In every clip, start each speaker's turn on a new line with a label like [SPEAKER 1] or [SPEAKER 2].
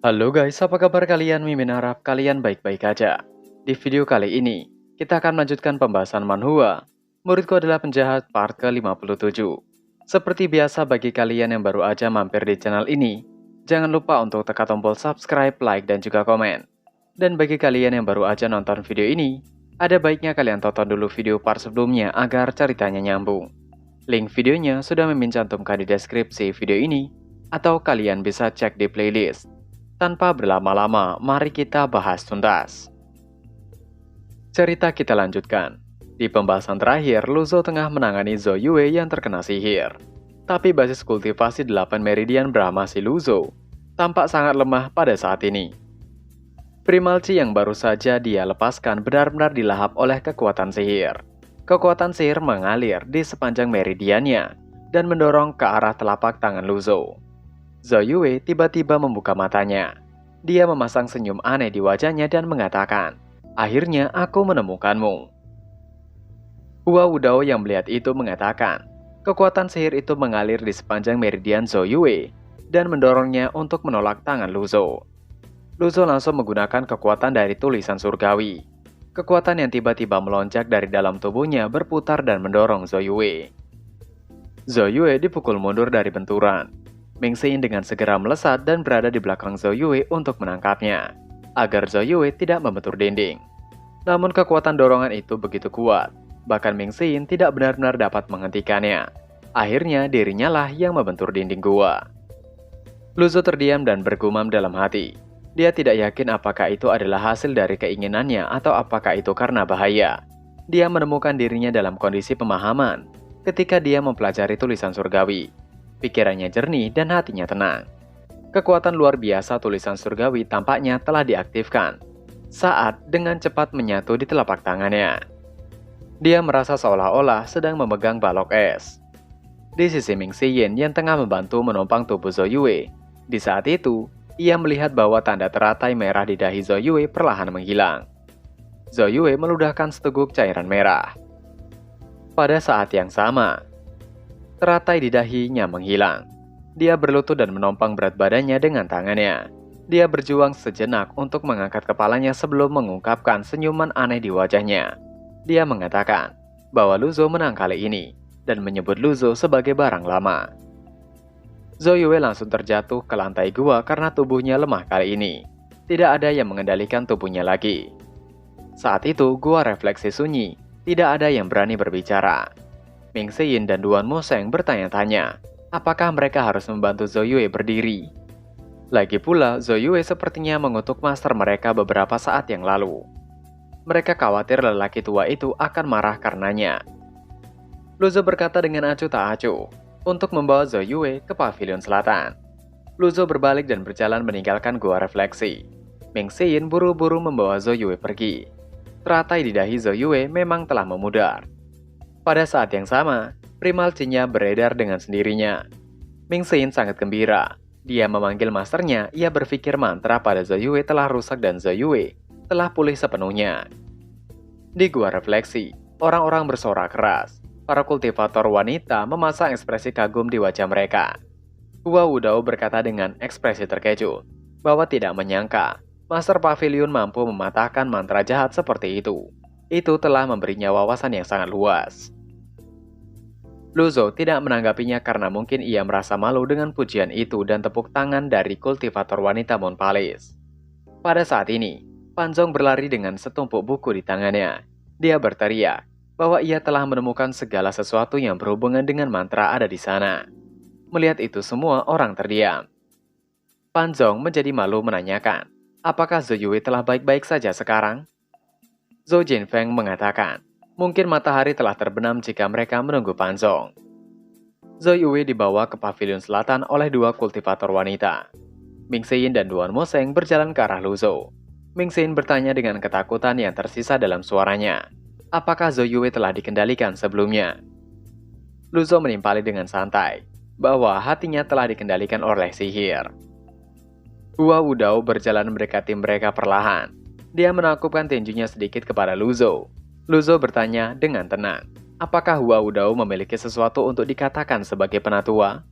[SPEAKER 1] Halo guys, apa kabar kalian? Mimin harap kalian baik-baik aja. Di video kali ini, kita akan melanjutkan pembahasan manhwa. Muridku adalah penjahat part ke-57. Seperti biasa bagi kalian yang baru aja mampir di channel ini, jangan lupa untuk tekan tombol subscribe, like, dan juga komen. Dan bagi kalian yang baru aja nonton video ini, ada baiknya kalian tonton dulu video part sebelumnya agar ceritanya nyambung. Link videonya sudah Mimin cantumkan di deskripsi video ini, atau kalian bisa cek di playlist. Tanpa berlama-lama, mari kita bahas tuntas. Cerita kita lanjutkan. Di pembahasan terakhir, Luzo tengah menangani Zhou Yue yang terkena sihir. Tapi basis kultivasi 8 meridian Brahma si Luzo tampak sangat lemah pada saat ini. Primalci yang baru saja dia lepaskan benar-benar dilahap oleh kekuatan sihir. Kekuatan sihir mengalir di sepanjang meridiannya dan mendorong ke arah telapak tangan Luzo. Zhou Yue tiba-tiba membuka matanya. Dia memasang senyum aneh di wajahnya dan mengatakan, "Akhirnya aku menemukanmu." Hua Wudao yang melihat itu mengatakan, kekuatan sihir itu mengalir di sepanjang meridian Zhou Yue dan mendorongnya untuk menolak tangan Luzo. Luzo langsung menggunakan kekuatan dari tulisan surgawi. Kekuatan yang tiba-tiba melonjak dari dalam tubuhnya berputar dan mendorong Zhou Yue. Zhou Yue dipukul mundur dari benturan. Ming Xin dengan segera melesat dan berada di belakang Zhou Yue untuk menangkapnya, agar Zhou Yue tidak membentur dinding. Namun kekuatan dorongan itu begitu kuat, bahkan Ming Xin tidak benar-benar dapat menghentikannya. Akhirnya dirinya lah yang membentur dinding gua. Luzo terdiam dan bergumam dalam hati. Dia tidak yakin apakah itu adalah hasil dari keinginannya atau apakah itu karena bahaya. Dia menemukan dirinya dalam kondisi pemahaman ketika dia mempelajari tulisan surgawi. Pikirannya jernih dan hatinya tenang. Kekuatan luar biasa tulisan surgawi tampaknya telah diaktifkan saat dengan cepat menyatu di telapak tangannya. Dia merasa seolah-olah sedang memegang balok es. Di sisi Ming Xin yang tengah membantu menopang tubuh Zhou Yue. Di saat itu, ia melihat bahwa tanda teratai merah di dahi Zhou Yue perlahan menghilang. Zhou Yue meludahkan seteguk cairan merah. Pada saat yang sama, teratai di dahinya menghilang. Dia berlutut dan menompang berat badannya dengan tangannya. Dia berjuang sejenak untuk mengangkat kepalanya sebelum mengungkapkan senyuman aneh di wajahnya. Dia mengatakan bahwa Luzo menang kali ini dan menyebut Luzo sebagai barang lama. Zhou Yue langsung terjatuh ke lantai gua karena tubuhnya lemah kali ini. Tidak ada yang mengendalikan tubuhnya lagi. Saat itu gua refleksi sunyi, tidak ada yang berani berbicara. Ming Xin dan Duan Moseng bertanya-tanya, apakah mereka harus membantu Zhou Yue berdiri. Lagi pula, Zhou Yue sepertinya mengutuk master mereka beberapa saat yang lalu. Mereka khawatir lelaki tua itu akan marah karenanya. Luzo berkata dengan acuh tak acuh untuk membawa Zhou Yue ke pavilion selatan. Luzo berbalik dan berjalan meninggalkan gua refleksi. Ming Xin buru-buru membawa Zhou Yue pergi. Teratai di dahi Zhou Yue memang telah memudar. Pada saat yang sama, primalcinya beredar dengan sendirinya. Ming Xin sangat gembira. Dia memanggil masternya, ia berpikir mantra pada Zhou Yue telah rusak dan Zhou Yue telah pulih sepenuhnya. Di gua refleksi, orang-orang bersorak keras. Para kultivator wanita memasang ekspresi kagum di wajah mereka. Hua Wudao berkata dengan ekspresi terkejut bahwa tidak menyangka Master Pavilion mampu mematahkan mantra jahat seperti itu. Itu telah memberinya wawasan yang sangat luas. Luzo tidak menanggapinya karena mungkin ia merasa malu dengan pujian itu dan tepuk tangan dari kultivator wanita Moon Palace. Pada saat ini, Panzong berlari dengan setumpuk buku di tangannya. Dia berteriak bahwa ia telah menemukan segala sesuatu yang berhubungan dengan mantra ada di sana. Melihat itu semua orang terdiam. Panzong menjadi malu menanyakan, apakah Zhou Yue telah baik-baik saja sekarang? Zhou Jinfeng mengatakan, mungkin matahari telah terbenam jika mereka menunggu Panzong. Zhou Yue dibawa ke pavilion selatan oleh dua kultivator wanita. Ming Xin dan Duan Moseng berjalan ke arah Luzo. Ming Xin bertanya dengan ketakutan yang tersisa dalam suaranya, apakah Zhou Yue telah dikendalikan sebelumnya? Luzo menimpali dengan santai, bahwa hatinya telah dikendalikan oleh sihir. Hua Wudao berjalan mendekati mereka perlahan. Dia menakupkan tinjunya sedikit kepada Luzo. Luzo bertanya dengan tenang, apakah Hua Wudao memiliki sesuatu untuk dikatakan sebagai penatua?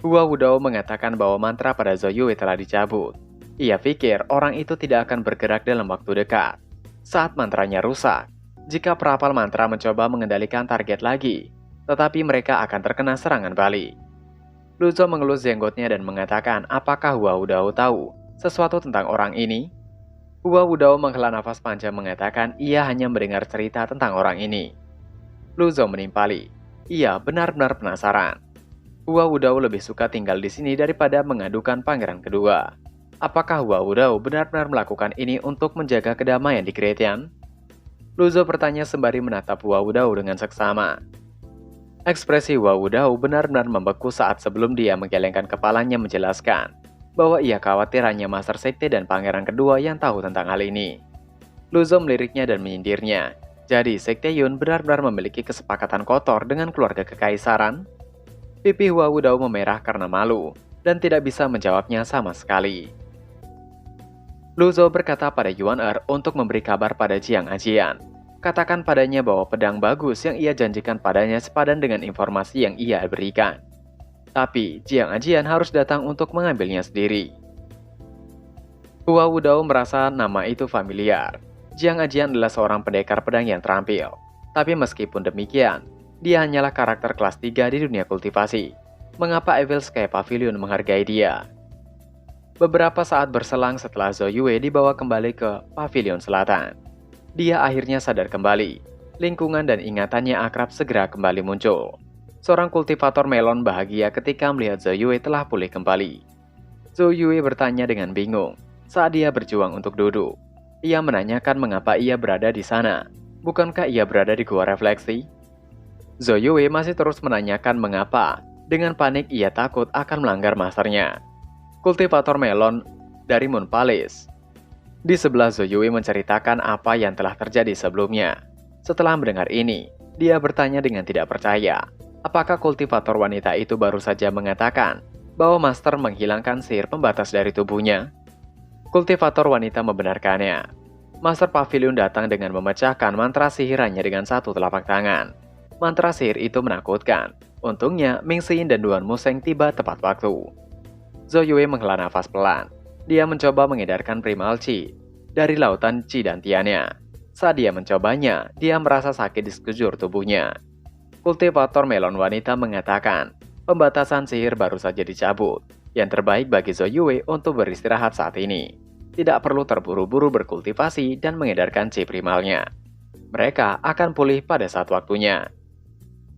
[SPEAKER 1] Hua Wudao mengatakan bahwa mantra pada Zhou Yue telah dicabut. Ia pikir orang itu tidak akan bergerak dalam waktu dekat. Saat mantranya rusak, jika perapal mantra mencoba mengendalikan target lagi, tetapi mereka akan terkena serangan balik. Luzo mengelus jenggotnya dan mengatakan apakah Hua Wudao tahu sesuatu tentang orang ini. Hua Wudao menghela nafas panjang mengatakan ia hanya mendengar cerita tentang orang ini. Luzo menimpali, ia benar-benar penasaran. Hua Wudao lebih suka tinggal di sini daripada mengadukan pangeran kedua. Apakah Hua Wudao benar-benar melakukan ini untuk menjaga kedamaian di Gretian? Luzo bertanya sembari menatap Hua Wudao dengan seksama. Ekspresi Hua Wudao benar-benar membeku saat sebelum dia menggelengkan kepalanya menjelaskan bahwa ia khawatir hanya Master Sekte dan pangeran kedua yang tahu tentang hal ini. Luzo meliriknya dan menyindirnya. Jadi Sekte Yun benar-benar memiliki kesepakatan kotor dengan keluarga kekaisaran? Pipi Hua Wudao memerah karena malu dan tidak bisa menjawabnya sama sekali. Luzo berkata pada Yuan untuk memberi kabar pada Jiang Ajian. Katakan padanya bahwa pedang bagus yang ia janjikan padanya sepadan dengan informasi yang ia berikan. Tapi Jiang Ajian harus datang untuk mengambilnya sendiri. Hua Wudao merasa nama itu familiar. Jiang Ajian adalah seorang pendekar pedang yang terampil. Tapi meskipun demikian, dia hanyalah karakter kelas 3 di dunia kultivasi. Mengapa Evil Sky Pavilion menghargai dia? Beberapa saat berselang setelah Zhou Yue dibawa kembali ke Pavilion Selatan, dia akhirnya sadar kembali. Lingkungan dan ingatannya akrab segera kembali muncul. Seorang kultivator melon bahagia ketika melihat Zhou Yue telah pulih kembali. Zhou Yue bertanya dengan bingung saat dia berjuang untuk duduk. Ia menanyakan mengapa ia berada di sana. Bukankah ia berada di gua refleksi? Zhou Yue masih terus menanyakan mengapa. Dengan panik ia takut akan melanggar masternya. Kultivator melon dari Moon Palace. Di sebelah Zhou Yue menceritakan apa yang telah terjadi sebelumnya. Setelah mendengar ini, dia bertanya dengan tidak percaya. Apakah kultivator wanita itu baru saja mengatakan bahwa master menghilangkan sihir pembatas dari tubuhnya? Kultivator wanita membenarkannya. Master Pavilion datang dengan memecahkan mantra sihirannya dengan satu telapak tangan. Mantra sihir itu menakutkan. Untungnya, Ming Xin dan Duan Museng tiba tepat waktu. Zhou Yue menghela nafas pelan. Dia mencoba mengedarkan primal Qi dari lautan Qi dan Tiannya. Saat dia mencobanya, dia merasa sakit di sekujur tubuhnya. Kultivator melon wanita mengatakan, pembatasan sihir baru saja dicabut. Yang terbaik bagi Zhou Yue untuk beristirahat saat ini. Tidak perlu terburu-buru berkultivasi dan mengedarkan Qi primalnya. Mereka akan pulih pada saat waktunya.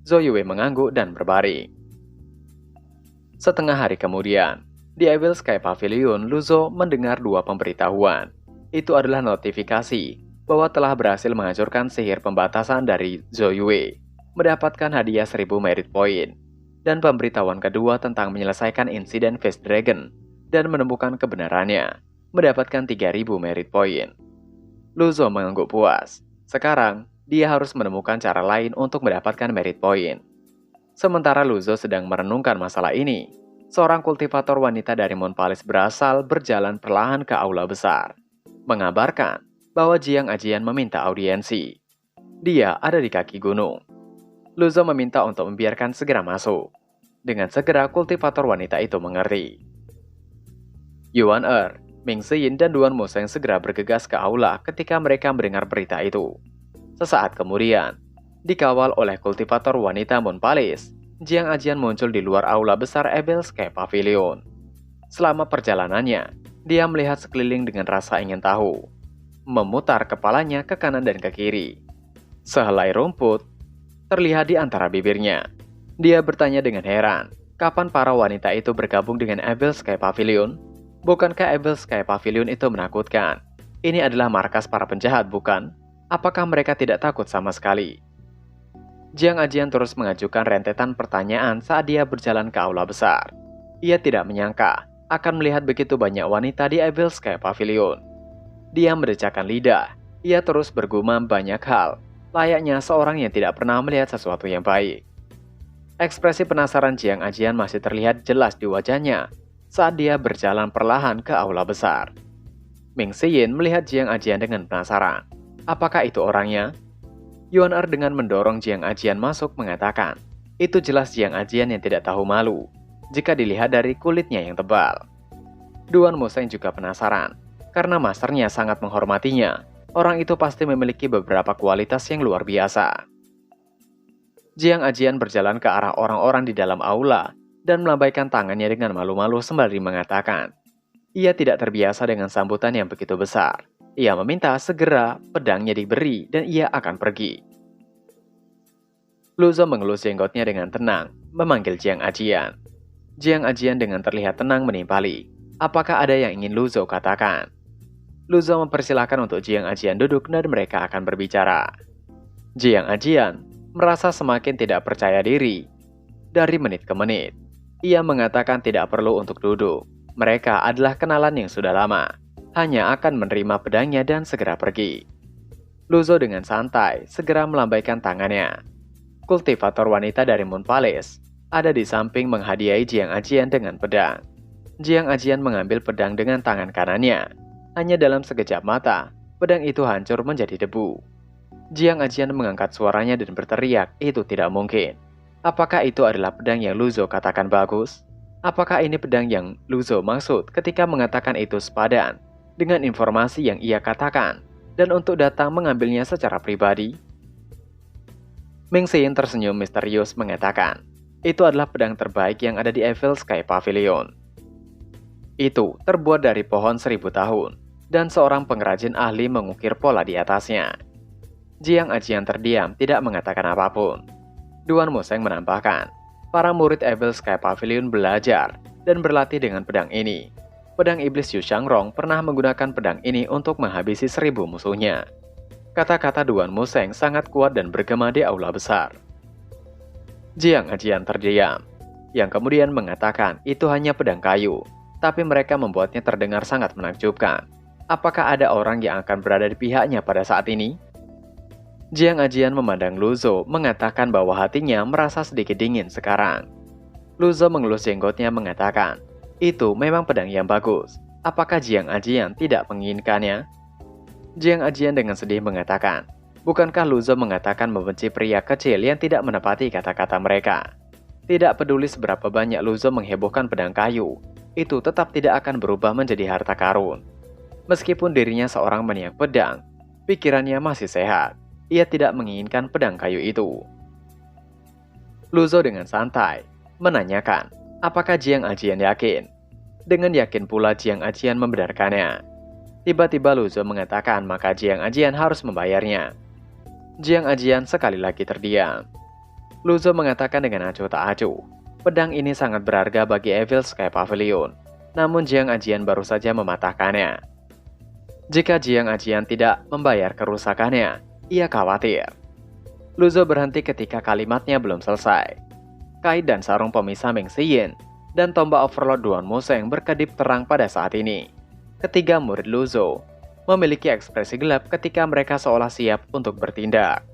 [SPEAKER 1] Zhou Yue mengangguk dan berbaring. Setengah hari kemudian, di Evil Sky Pavilion, Luzo mendengar dua pemberitahuan. Itu adalah notifikasi bahwa telah berhasil menghancurkan sihir pembatasan dari Zhou Yue, mendapatkan hadiah 1000 merit point, dan pemberitahuan kedua tentang menyelesaikan insiden Face Dragon dan menemukan kebenarannya, mendapatkan 3000 merit point. Luzo mengangguk puas. Sekarang, dia harus menemukan cara lain untuk mendapatkan merit point. Sementara Luzo sedang merenungkan masalah ini, seorang kultivator wanita dari Moon Palace berjalan perlahan ke aula besar, mengabarkan bahwa Jiang Ajian meminta audiensi. Dia ada di kaki gunung. Luzo meminta untuk membiarkan segera masuk. Dengan segera kultivator wanita itu mengerti. Yuan Ming Xin dan Duan Museng segera bergegas ke aula ketika mereka mendengar berita itu. Sesaat kemudian, dikawal oleh kultivator wanita Moon Palace, Jiang Ajian muncul di luar aula besar Evil Sky Pavilion. Selama perjalanannya, dia melihat sekeliling dengan rasa ingin tahu. Memutar kepalanya ke kanan dan ke kiri. Sehelai rumput terlihat di antara bibirnya. Dia bertanya dengan heran, kapan para wanita itu bergabung dengan Evil Sky Pavilion? Bukankah Evil Sky Pavilion itu menakutkan? Ini adalah markas para penjahat, bukan? Apakah mereka tidak takut sama sekali? Jiang Ajian terus mengajukan rentetan pertanyaan saat dia berjalan ke aula besar. Ia tidak menyangka akan melihat begitu banyak wanita di Evil Sky Pavilion. Dia mendecakkan lidah. Ia terus bergumam banyak hal, layaknya seorang yang tidak pernah melihat sesuatu yang baik. Ekspresi penasaran Jiang Ajian masih terlihat jelas di wajahnya saat dia berjalan perlahan ke aula besar. Ming Xin melihat Jiang Ajian dengan penasaran. Apakah itu orangnya? Yuan dengan mendorong Jiang Ajian masuk mengatakan, itu jelas Jiang Ajian yang tidak tahu malu jika dilihat dari kulitnya yang tebal. Duan Museng juga penasaran, karena masternya sangat menghormatinya. Orang itu pasti memiliki beberapa kualitas yang luar biasa. Jiang Ajian berjalan ke arah orang-orang di dalam aula dan melambaikan tangannya dengan malu-malu sembari mengatakan, ia tidak terbiasa dengan sambutan yang begitu besar. Ia meminta segera pedangnya diberi dan ia akan pergi. Lu Zhou mengelus jenggotnya dengan tenang, memanggil Jiang Ajian. Jiang Ajian dengan terlihat tenang menimpali. Apakah ada yang ingin Lu Zhou katakan? Lu Zhou mempersilahkan untuk Jiang Ajian duduk dan mereka akan berbicara. Jiang Ajian merasa semakin tidak percaya diri. Dari menit ke menit, ia mengatakan tidak perlu untuk duduk. Mereka adalah kenalan yang sudah lama. Hanya akan menerima pedangnya dan segera pergi. Lu Zhou dengan santai segera melambaikan tangannya. Kultivator wanita dari Moon Palace ada di samping menghadiahi Jiang Ajian dengan pedang. Jiang Ajian mengambil pedang dengan tangan kanannya. Hanya dalam sekejap mata, pedang itu hancur menjadi debu. Jiang Ajian mengangkat suaranya dan berteriak, itu tidak mungkin. Apakah itu adalah pedang yang Lu Zhou katakan bagus? Apakah ini pedang yang Lu Zhou maksud ketika mengatakan itu sepadan dengan informasi yang ia katakan dan untuk datang mengambilnya secara pribadi? Ming Xin tersenyum misterius mengatakan, itu adalah pedang terbaik yang ada di Evil Sky Pavilion. Itu terbuat dari pohon 1000 tahun, dan seorang pengrajin ahli mengukir pola di atasnya. Jiang Ajian terdiam, tidak mengatakan apapun. Duan Museng menambahkan, para murid Evil Sky Pavilion belajar dan berlatih dengan pedang ini. Pedang iblis Yu Shangrong pernah menggunakan pedang ini untuk menghabisi 1000 musuhnya. Kata-kata Duan Museng sangat kuat dan bergema di aula besar. Jiang Ajian terdiam, yang kemudian mengatakan itu hanya pedang kayu, tapi mereka membuatnya terdengar sangat menakjubkan. Apakah ada orang yang akan berada di pihaknya pada saat ini? Jiang Ajian memandang Lu Zhou mengatakan bahwa hatinya merasa sedikit dingin sekarang. Lu Zhou mengelus jenggotnya mengatakan, itu memang pedang yang bagus. Apakah Jiang Ajian tidak menginginkannya? Jiang Ajian dengan sedih mengatakan, bukankah Lu Zhou mengatakan membenci pria kecil yang tidak menepati kata-kata mereka? Tidak peduli seberapa banyak Lu Zhou menghebohkan pedang kayu, itu tetap tidak akan berubah menjadi harta karun. Meskipun dirinya seorang maniak pedang, pikirannya masih sehat. Ia tidak menginginkan pedang kayu itu. Lu Zhou dengan santai menanyakan, apakah Jiang Ajian yakin? Dengan yakin pula Jiang Ajian membenarkannya. Tiba-tiba Lu Zhou mengatakan maka Jiang Ajian harus membayarnya. Jiang Ajian sekali lagi terdiam. Lu Zhou mengatakan dengan acuh tak acuh, pedang ini sangat berharga bagi Evil Sky Pavilion. Namun Jiang Ajian baru saja mematahkannya. Jika Jiang Ajian tidak membayar kerusakannya, ia khawatir. Lu Zhou berhenti ketika kalimatnya belum selesai. Kait dan sarung pemisah Ming Xin dan tombak Overlord Duan Museng berkedip terang pada saat ini. Ketiga murid Lu Zhou memiliki ekspresi gelap ketika mereka seolah siap untuk bertindak.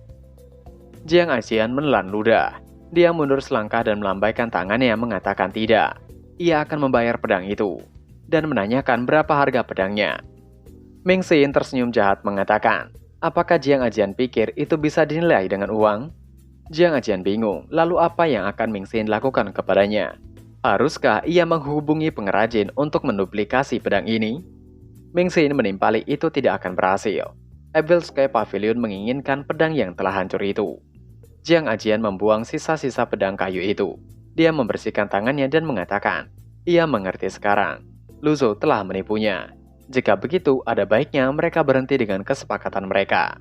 [SPEAKER 1] Jiang Ajian menelan ludah. Dia mundur selangkah dan melambaikan tangannya mengatakan tidak. Ia akan membayar pedang itu dan menanyakan berapa harga pedangnya. Ming Xin tersenyum jahat mengatakan, apakah Jiang Ajian pikir itu bisa dinilai dengan uang? Jiang Ajian bingung, lalu apa yang akan Ming Xin lakukan kepadanya? Haruskah ia menghubungi pengrajin untuk menduplikasi pedang ini? Ming Xin menimpali itu tidak akan berhasil. Evil Sky Pavilion menginginkan pedang yang telah hancur itu. Jiang Ajian membuang sisa-sisa pedang kayu itu. Dia membersihkan tangannya dan mengatakan, ia mengerti sekarang. Lu Zhou telah menipunya. Jika begitu, ada baiknya mereka berhenti dengan kesepakatan mereka.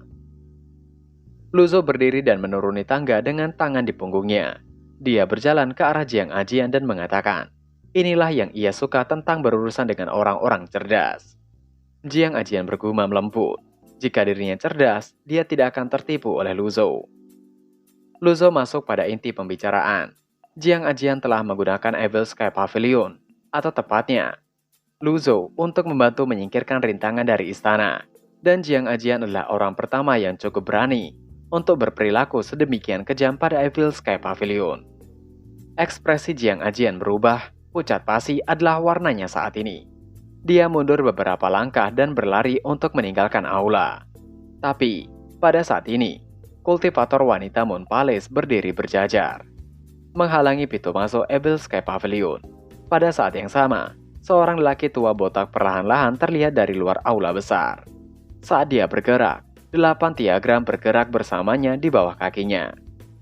[SPEAKER 1] Lu Zhou berdiri dan menuruni tangga dengan tangan di punggungnya. Dia berjalan ke arah Jiang Ajian dan mengatakan, inilah yang ia suka tentang berurusan dengan orang-orang cerdas. Jiang Ajian bergumam lembut. Jika dirinya cerdas, dia tidak akan tertipu oleh Lu Zhou. Lu Zhou masuk pada inti pembicaraan. Jiang Ajian telah menggunakan Evil Sky Pavilion, atau tepatnya, Lu Zhou untuk membantu menyingkirkan rintangan dari istana. Dan Jiang Ajian adalah orang pertama yang cukup berani untuk berperilaku sedemikian kejam pada Evil Sky Pavilion. Ekspresi Jiang Ajian berubah, pucat pasi adalah warnanya saat ini. Dia mundur beberapa langkah dan berlari untuk meninggalkan aula. Tapi, pada saat ini, kultivator wanita Moon Palace berdiri berjajar, menghalangi pintu masuk Evil Sky Pavilion. Pada saat yang sama, seorang lelaki tua botak perlahan-lahan terlihat dari luar aula besar. Saat dia bergerak, 8 diagram bergerak bersamanya di bawah kakinya.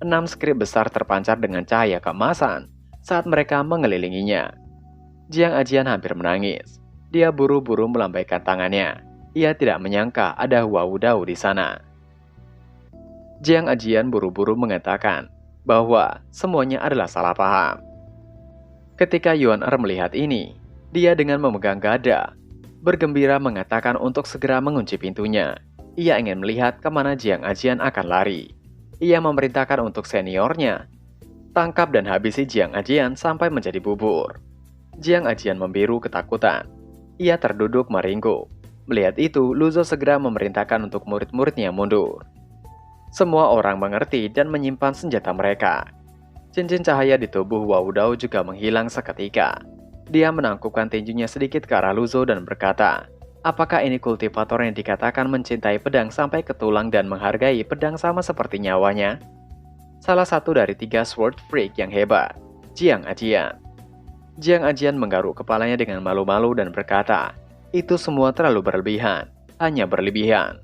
[SPEAKER 1] 6 skrip besar terpancar dengan cahaya keemasan saat mereka mengelilinginya. Jiang Ajian hampir menangis. Dia buru-buru melambaikan tangannya. Ia tidak menyangka ada Wu Dao di sana. Jiang Ajian buru-buru mengatakan bahwa semuanya adalah salah paham. Ketika Yuan Er melihat ini, dia dengan memegang dada, bergembira mengatakan untuk segera mengunci pintunya. Ia ingin melihat kemana Jiang Ajian akan lari. Ia memerintahkan untuk seniornya, tangkap dan habisi Jiang Ajian sampai menjadi bubur. Jiang Ajian membiru ketakutan. Ia terduduk meringkuk. Melihat itu, Luzo segera memerintahkan untuk murid-muridnya mundur. Semua orang mengerti dan menyimpan senjata mereka. Cincin cahaya di tubuh Wu Dao juga menghilang seketika. Dia menangkupkan tinjunya sedikit ke arah Luzo dan berkata, apakah ini kultivator yang dikatakan mencintai pedang sampai ke tulang dan menghargai pedang sama seperti nyawanya? Salah satu dari 3 sword freak yang hebat, Jiang Ajian. Jiang Ajian menggaruk kepalanya dengan malu-malu dan berkata, itu semua terlalu berlebihan, hanya berlebihan.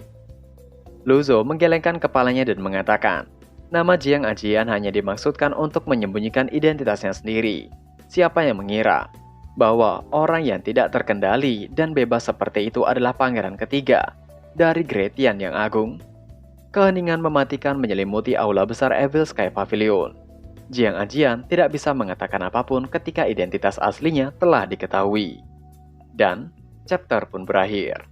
[SPEAKER 1] Luzo menggelengkan kepalanya dan mengatakan, nama Jiang Ajian hanya dimaksudkan untuk menyembunyikan identitasnya sendiri. Siapa yang mengira bahwa orang yang tidak terkendali dan bebas seperti itu adalah pangeran ketiga dari Great Yan yang agung? Keheningan mematikan menyelimuti aula besar Evil Sky Pavilion. Jiang Ajian tidak bisa mengatakan apapun ketika identitas aslinya telah diketahui. Dan chapter pun berakhir.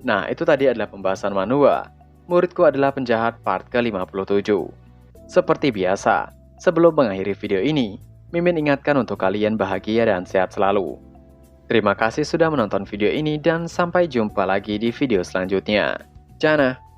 [SPEAKER 1] Nah, itu tadi adalah pembahasan manhwa Muridku Adalah Penjahat part ke-57. Seperti biasa, sebelum mengakhiri video ini, Mimin ingatkan untuk kalian bahagia dan sehat selalu. Terima kasih sudah menonton video ini dan sampai jumpa lagi di video selanjutnya. Jana.